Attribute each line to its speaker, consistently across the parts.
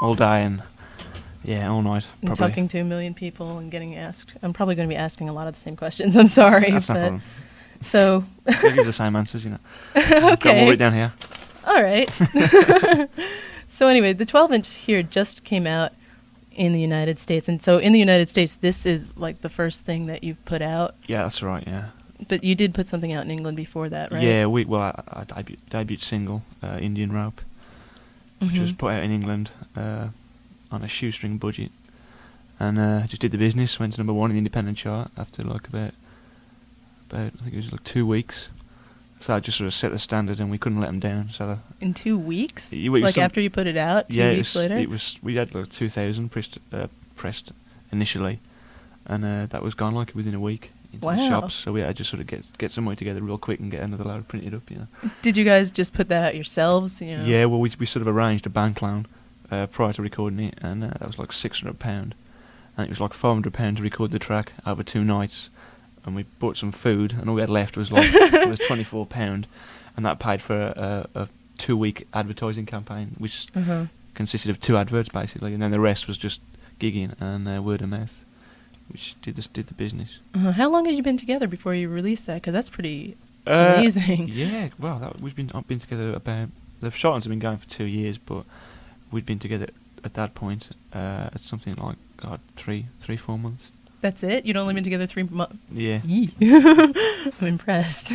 Speaker 1: all day and all night.
Speaker 2: And
Speaker 1: Probably.
Speaker 2: talking to a million people and getting asked. I'm probably going to be asking a lot of the same questions. I'm sorry.
Speaker 1: That's no
Speaker 2: but
Speaker 1: problem.
Speaker 2: So.
Speaker 1: I'll give the same answers, you know.
Speaker 2: Okay.
Speaker 1: Got more right down here.
Speaker 2: All right. So anyway, the 12-inch here just came out in the United States, and so in the United States, this is like the first thing that you've put out.
Speaker 1: Yeah, that's right. Yeah.
Speaker 2: But you did put something out in England before that, right?
Speaker 1: Yeah, I debut single, Indian Rope, which was put out in England on a shoestring budget, and just did the business. Went to number 1 in the independent chart after like about I think it was like 2 weeks. So I just sort of set the standard, and we couldn't let them down. So
Speaker 2: in 2 weeks,
Speaker 1: like
Speaker 2: after you put it out, 2 weeks later.
Speaker 1: We had like 2,000 pressed initially, and that was gone like within a week into the shops. So we had to just sort of get some money together real quick and get another load printed up. You know.
Speaker 2: Did you guys just put that out yourselves? You know?
Speaker 1: Yeah, well, we sort of arranged a bank loan prior to recording it, and that was like £600, and it was like £400 to record the track over 2 nights. And we bought some food, and all we had left was like it was £24, and that paid for a 2-week advertising campaign, which consisted of 2 adverts basically, and then the rest was just gigging and word of mouth, which did the business.
Speaker 2: How long had you been together before you released that? Because that's pretty amazing.
Speaker 1: Yeah, well, I've been together about. The Charlatans have been going for 2 years, but we'd been together at that point at something like 3-4 months.
Speaker 2: That's it? You'd only been together 3 months?
Speaker 1: Yeah.
Speaker 2: I'm impressed.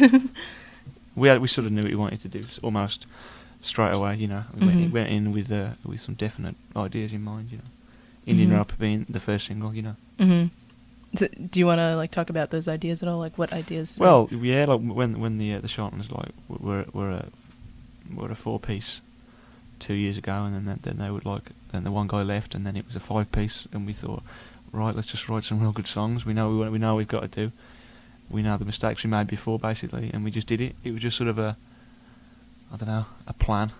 Speaker 1: We sort of knew what we wanted to do almost straight away, you know. We went in with some definite ideas in mind, you know. Indian Rope being the first single, you know.
Speaker 2: So, do you want to like talk about those ideas at all? Like what ideas?
Speaker 1: Well, yeah, like when the Charlatans like were a 4-piece 2 years ago, and then they would then the one guy left, and then it was a 5-piece, and we thought, right, let's just write some real good songs. We know what we've got to do. We know the mistakes we made before, basically, and we just did it. It was just sort of a plan.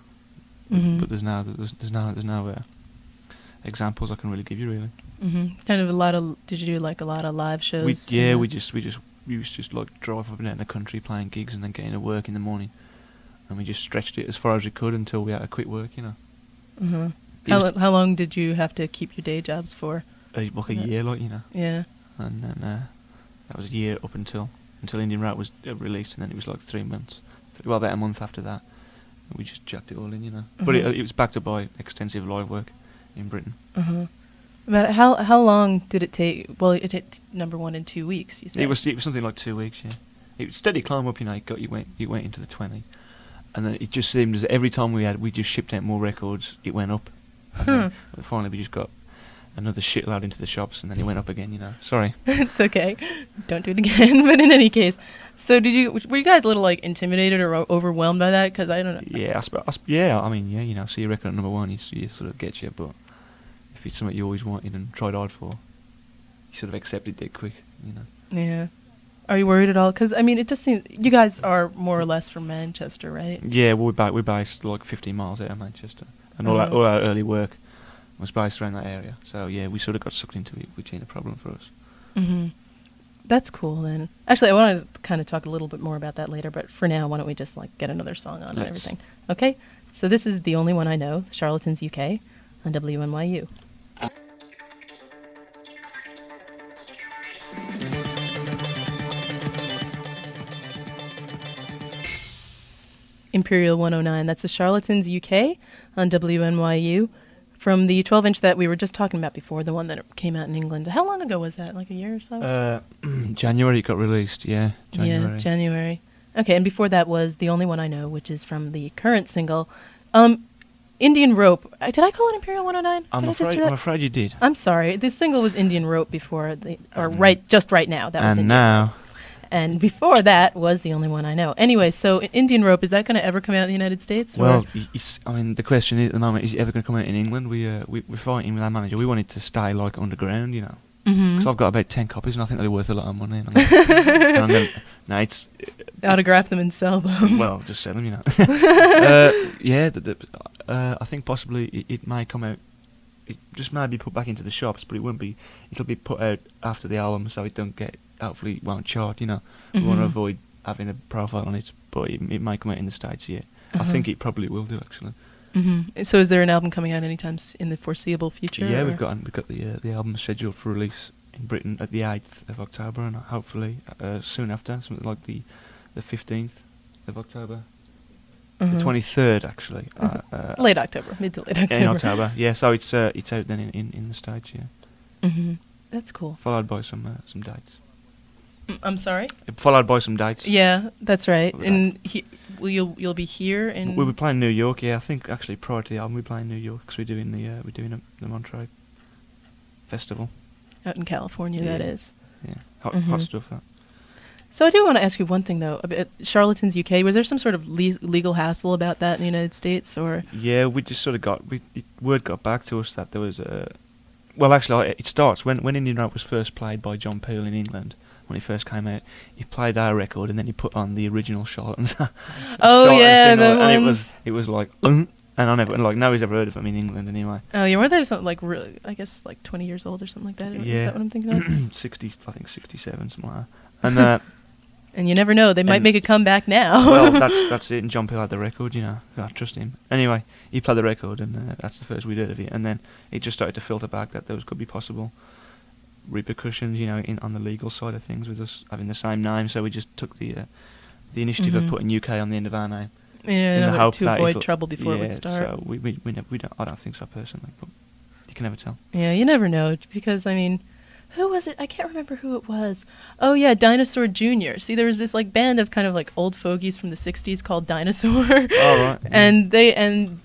Speaker 1: But there's no examples I can really give you, really.
Speaker 2: Kind of a lot of. Did you do like a lot of live shows?
Speaker 1: We used to just like drive up and down the country playing gigs, and then getting to work in the morning, and we just stretched it as far as we could until we had to quit work, you know.
Speaker 2: How long did you have to keep your day jobs for?
Speaker 1: Like a year, like, you know.
Speaker 2: Yeah.
Speaker 1: And then that was a year up until Indian Route was released, and then it was like 3 months. Well, about a month after that, we just jacked it all in, you know. But it was backed up by extensive live work in Britain.
Speaker 2: But how long did it take? Well, it hit number 1 in 2 weeks. You said
Speaker 1: it was something like 2 weeks. Yeah, it was steady climb up. You know, you went into the 20, and then it just seemed as every time we just shipped out more records, it went up. And then finally, we just got another shitload into the shops, and then it went up again, you know. Sorry.
Speaker 2: It's okay. Don't do it again. But in any case, so were you guys a little like intimidated or overwhelmed by that? Because I don't know.
Speaker 1: Yeah, I mean, you know, see a record at number 1, you sort of get you, but if it's something you always wanted and tried hard for, you sort of accept it dead quick, you know.
Speaker 2: Yeah. Are you worried at all? Because I mean, it just seems you guys are more or less from Manchester, right?
Speaker 1: Yeah, well, we're based like 15 miles out of Manchester, and all our early work was based around that area. So yeah, we sort of got sucked into it, which ain't a problem for us.
Speaker 2: That's cool then. Actually, I want to kind of talk a little bit more about that later, but for now, why don't we just like get another song on and everything? Okay. So this is The Only One I Know, Charlatans UK, on WNYU. Imperial 109. That's the Charlatans UK on WNYU. From the 12-inch that we were just talking about before, the one that came out in England. How long ago was that? Like a year or so?
Speaker 1: January it got released, yeah. January.
Speaker 2: Yeah, January. Okay, and before that was The Only One I Know, which is from the current single, Indian Rope. Did I call it Imperial 109?
Speaker 1: I'm afraid you did.
Speaker 2: I'm sorry. The single was Indian Rope before, just right now. That was
Speaker 1: and
Speaker 2: Indian
Speaker 1: now...
Speaker 2: Rope. And before that was The Only One I Know. Anyway, so Indian Rope, is that going to ever come out in the United States?
Speaker 1: Well, I mean, the question is, at the moment, is it ever going to come out in England? We're fighting with our manager. We want it to stay, like, underground, you know. Because I've got about 10 copies, and I think they're worth a lot of money.
Speaker 2: Autograph them and sell them.
Speaker 1: Well, just sell them, you know. I think possibly it may come out. It just may be put back into the shops, but it won't be. It'll be put out after the album, so it don't get. Hopefully, it won't chart. You know, we want to avoid having a profile on it, but it may come out in the States. Yeah, I think it probably will do actually.
Speaker 2: So is there an album coming out anytime in the foreseeable future?
Speaker 1: Yeah,
Speaker 2: or?
Speaker 1: we've got the album scheduled for release in Britain at the 8th of October, and hopefully soon after, something like the 15th of October. The 23rd, actually.
Speaker 2: Late October, mid to late October.
Speaker 1: In October, yeah. So it's out then in the States, yeah.
Speaker 2: That's cool.
Speaker 1: Followed by some dates.
Speaker 2: I'm sorry.
Speaker 1: Followed by some dates.
Speaker 2: Yeah, that's right. And you'll be here in.
Speaker 1: We'll be playing New York. Yeah, I think actually prior to the album we're playing New York because we're doing the Monterey Festival.
Speaker 2: Out in California, that is.
Speaker 1: Yeah, hot stuff. That.
Speaker 2: So I do want to ask you one thing though about Charlatans UK. Was there some sort of legal hassle about that in the United States, or?
Speaker 1: Yeah, we just sort of word got back to us that there was a. Well, actually, it starts when Indian Rope was first played by John Peel in England. When he first came out, he played our record and then he put on the original Charlatans.
Speaker 2: Ones.
Speaker 1: It was like, and I never nobody's ever heard of them in England anyway.
Speaker 2: Oh, yeah, weren't they something like really? I guess like 20 years old or something like that.
Speaker 1: Yeah,
Speaker 2: is that what I'm thinking of?
Speaker 1: 60, I think 67, something like that.
Speaker 2: And you never know, they might make a comeback now.
Speaker 1: Well, that's it. And John Peel had the record, I trust him. Anyway, he played the record, and that's the first we'd heard of it. And then it just started to filter back that those could be possible repercussions, on the legal side of things with us having the same name. So we just took the initiative of putting UK on the end of our name.
Speaker 2: Yeah, in the hope to avoid trouble before it would start.
Speaker 1: So we don't. I don't think so personally, but you can never tell.
Speaker 2: Yeah, you never know because I mean. Who was it? I can't remember who it was. Oh, yeah, Dinosaur Jr. See, there was this like band of kind of like old fogies from the 60s called Dinosaur.
Speaker 1: Oh, right.
Speaker 2: And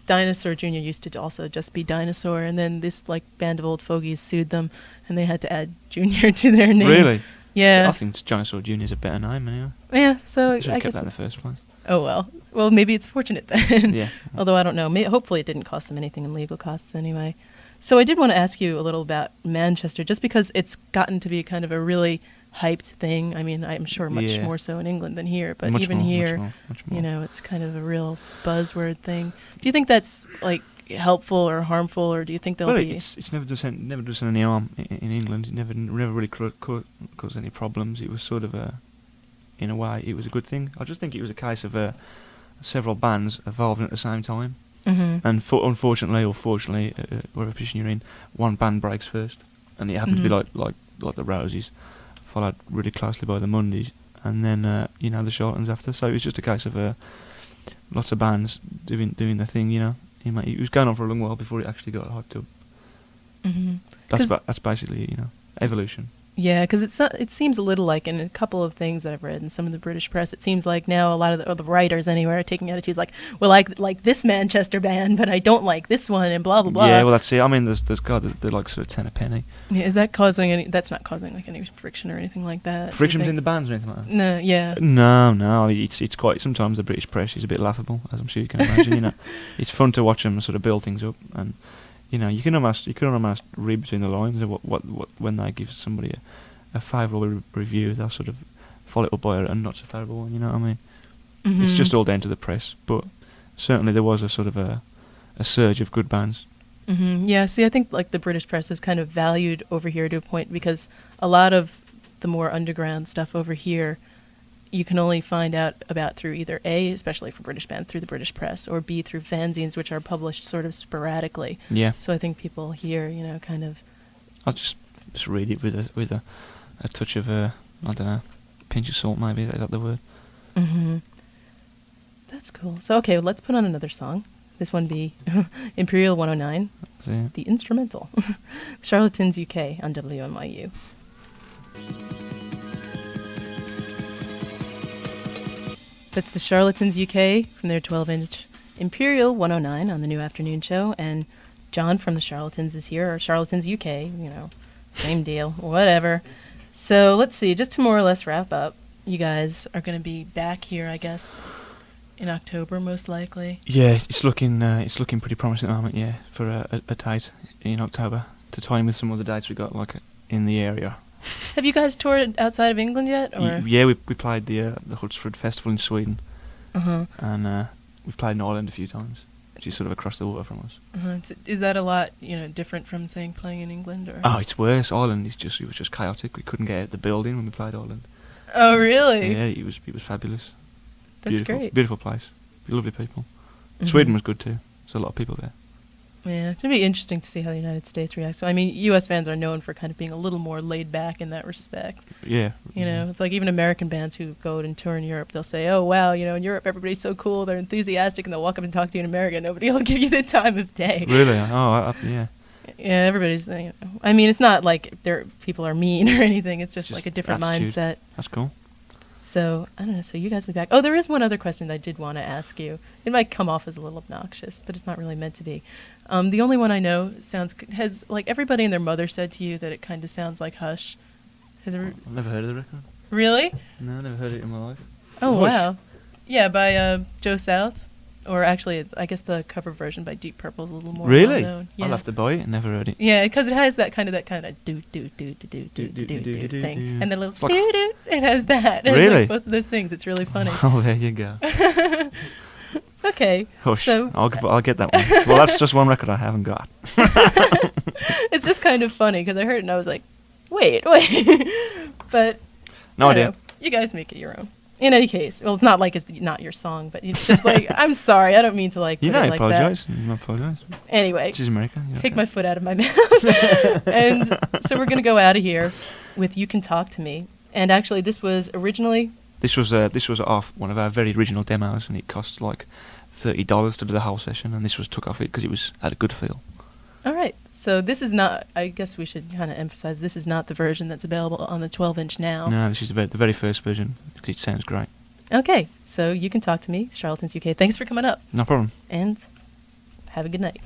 Speaker 2: Dinosaur Jr. used to also just be Dinosaur. And then this like band of old fogies sued them and they had to add Jr. to their name.
Speaker 1: Really?
Speaker 2: Yeah.
Speaker 1: I think Dinosaur Jr. is a better name anyway.
Speaker 2: Yeah, so
Speaker 1: I should have kept that in the first place.
Speaker 2: Oh, well. Well, maybe it's fortunate then.
Speaker 1: Yeah.
Speaker 2: Although I don't know. Hopefully it didn't cost them anything in legal costs anyway. So I did want to ask you a little about Manchester, just because it's gotten to be kind of a really hyped thing. I mean, I'm sure much more so in England than here, but even here,
Speaker 1: much more.
Speaker 2: It's kind of a real buzzword thing. Do you think that's like helpful or harmful, or do you think there'll be?
Speaker 1: It's never done any harm in England. It never really caused any problems. It was sort of in a way, it was a good thing. I just think it was a case of several bands evolving at the same time. And unfortunately or fortunately, whatever position you're in, one band breaks first, and it happened to be like the Roses, followed really closely by the Mondays, and then the Charlatans after. So it was just a case of lots of bands doing the thing. It was going on for a long while before it actually got hyped up. That's basically evolution.
Speaker 2: Yeah, because it seems a little like in a couple of things that I've read in some of the British press, it seems like now a lot of the writers anywhere are taking attitudes like, well, I like this Manchester band, but I don't like this one, and blah, blah, blah.
Speaker 1: Yeah, well, that's it. I mean, there's they're like sort of 10 a penny.
Speaker 2: Yeah, is that causing any, that's not causing like any friction or anything like that?
Speaker 1: Friction between the bands or anything like that?
Speaker 2: No, yeah.
Speaker 1: No, it's quite, sometimes the British press is a bit laughable, as I'm sure you can imagine, It's fun to watch them sort of build things up, and, you can almost read between the lines of what when they give somebody a favourable review, they'll sort of follow it up by a not so favourable one, you know what I mean? It's just all down to the press, but certainly there was a sort of a surge of good bands.
Speaker 2: Yeah, see, I think like the British press is kind of valued over here to a point, because a lot of the more underground stuff over here you can only find out about through either A, especially for British bands, through the British press, or B, through fanzines, which are published sort of sporadically.
Speaker 1: Yeah.
Speaker 2: So I think people here, kind of...
Speaker 1: I'll just read it with a touch of I don't know, pinch of salt maybe. Is that the word?
Speaker 2: That's cool. So okay, let's put on another song. This one be Imperial 109, the instrumental. Charlatans UK on WNYU. That's the Charlatans UK from their 12-inch Imperial 109 on the New Afternoon Show, and John from the Charlatans is here, or Charlatans UK, same deal, whatever. So let's see, just to more or less wrap up, you guys are going to be back here, I guess, in October, most likely.
Speaker 1: Yeah, it's looking pretty promising at the moment, yeah, for a date in October, to tie in with some other dates we got, like, in the area.
Speaker 2: Have you guys toured outside of England yet? Or?
Speaker 1: Yeah, we played the Hultsfred Festival in Sweden, and we've played in Ireland a few times, which is sort of across the water from us.
Speaker 2: Is that a lot, different from saying playing in England? Or?
Speaker 1: Oh, it's worse. Ireland it was just chaotic. We couldn't get out of the building when we played Ireland.
Speaker 2: Oh, really?
Speaker 1: Yeah, it was fabulous.
Speaker 2: That's great.
Speaker 1: Beautiful place. Lovely people. Sweden was good too. There's a lot of people there.
Speaker 2: Yeah, it's going to be interesting to see how the United States reacts. So, I mean, U.S. bands are known for kind of being a little more laid back in that respect.
Speaker 1: Yeah.
Speaker 2: You know, it's like even American bands who go and tour in Europe, they'll say, oh, wow, you know, in Europe everybody's so cool, they're enthusiastic, and they'll walk up and talk to you in America, and nobody will give you the time of day.
Speaker 1: Really? Oh, yeah.
Speaker 2: Yeah, everybody's, you know, I mean, it's not like people are mean or anything, it's just like a different
Speaker 1: attitude.
Speaker 2: mindset.
Speaker 1: That's cool.
Speaker 2: So, I don't know, so you guys will be back. Oh, there is one other question that I did want to ask you. It might come off as a little obnoxious, but it's not really meant to be. The only one I know has, like, everybody and their mother said to you that it kind of sounds like Hush.
Speaker 1: I've never heard of the record.
Speaker 2: Really?
Speaker 1: No, I've never heard it in my life.
Speaker 2: Oh,
Speaker 1: Hush.
Speaker 2: wow. Yeah, by Joe South. Or actually, I guess the cover version by Deep Purple is a little more
Speaker 1: Really?
Speaker 2: well-known. Yeah.
Speaker 1: I'll have to buy it. Never heard it.
Speaker 2: Yeah, because it has that kind of do thing, and the little
Speaker 1: like
Speaker 2: doo doo. It has that. It has,
Speaker 1: Really?
Speaker 2: like, both of those things. It's really funny.
Speaker 1: Oh, there you go.
Speaker 2: Okay.
Speaker 1: Hush.
Speaker 2: So
Speaker 1: I'll get that one. Well, that's just one record I haven't got.
Speaker 2: it's just kind of funny because I heard it and I was like, wait. But
Speaker 1: No
Speaker 2: I
Speaker 1: idea.
Speaker 2: don't know. You guys make it your own. In any case, well, it's not like it's not your song, but it's just like, I'm sorry, I don't mean to like
Speaker 1: You
Speaker 2: put
Speaker 1: don't
Speaker 2: it like
Speaker 1: apologise.
Speaker 2: that.
Speaker 1: You don't apologise.
Speaker 2: Anyway,
Speaker 1: This is America.
Speaker 2: take my foot out of my mouth. And so we're going to go out of here with You Can Talk to Me. And actually, this was originally...
Speaker 1: This was off one of our very original demos, and it cost like $30 to do the whole session, and this was took off it because it had a good feel.
Speaker 2: All right. So this is not, I guess we should kind of emphasize, this is not the version that's available on the 12-inch now.
Speaker 1: No, this is the very first version. It sounds great.
Speaker 2: Okay. So You Can Talk to Me, Charlatans UK. Thanks for coming up.
Speaker 1: No problem.
Speaker 2: And have a good night.